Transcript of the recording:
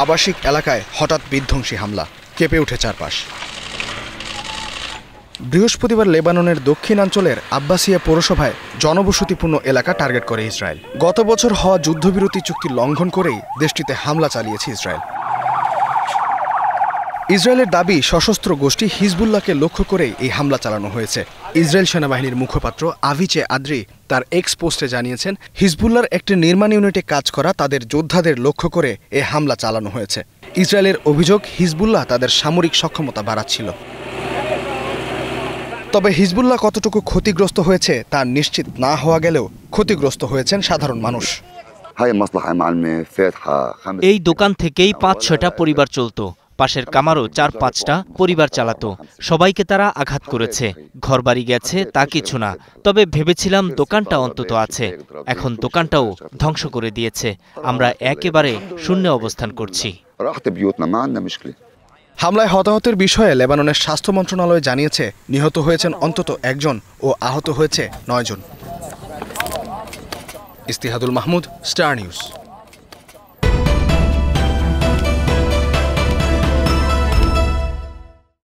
আবাসিক এলাকায় হঠাৎ বিধ্বংসী হামলা, কেঁপে উঠে চারপাশ। বৃহস্পতিবার লেবাননের দক্ষিণাঞ্চলের আব্বাসিয়া পৌরসভায় জনবসতিপূর্ণ এলাকা টার্গেট করে ইসরায়েল। গত বছর হওয়া যুদ্ধবিরতি চুক্তি লঙ্ঘন করেই দেশটিতে হামলা চালিয়েছে ইসরায়েল। ইসরায়েলের দাবি, সশস্ত্র গোষ্ঠী হিজবুল্লাহকে লক্ষ্য করেই এই হামলা চালানো হয়েছে। ইসরায়েল সেনাবাহিনীর মুখপাত্র আভিচে আদ্রি তার এক্স পোস্টে জানিয়েছেন, হিজবুল্লাহর একটি নির্মাণ ইউনিটে কাজ করা তাদের যোদ্ধাদের লক্ষ্য করে এই হামলা চালানো হয়েছে। ইসরায়েলের অভিযোগ, হিজবুল্লাহ তাদের সামরিক সক্ষমতা বাড়াচ্ছিল। তবে হিজবুল্লাহ কতটুকু ক্ষতিগ্রস্ত হয়েছে তা নিশ্চিত না হওয়া গেলেও ক্ষতিগ্রস্ত হয়েছেন সাধারণ মানুষ। এই দোকান থেকেই ৫-৬টা পরিবার চলতো। পাশের কামারও ৪-৫টা পরিবার চালাতো। সবাইকে তারা আঘাত করেছে। ঘরবাড়ি গেছে তা কিছু না, তবে ভেবেছিলাম দোকানটা অন্তত আছে। এখন দোকানটাও ধ্বংস করে দিয়েছে। আমরা একেবারে শূন্য অবস্থান করছি। হামলায় হতাহতের বিষয়ে লেবাননের স্বাস্থ্য মন্ত্রণালয় জানিয়েছে, নিহত হয়েছেন অন্তত ১ জন ও আহত হয়েছে ৯ জন। ইস্তিহাদুল মাহমুদ, স্টার নিউজ।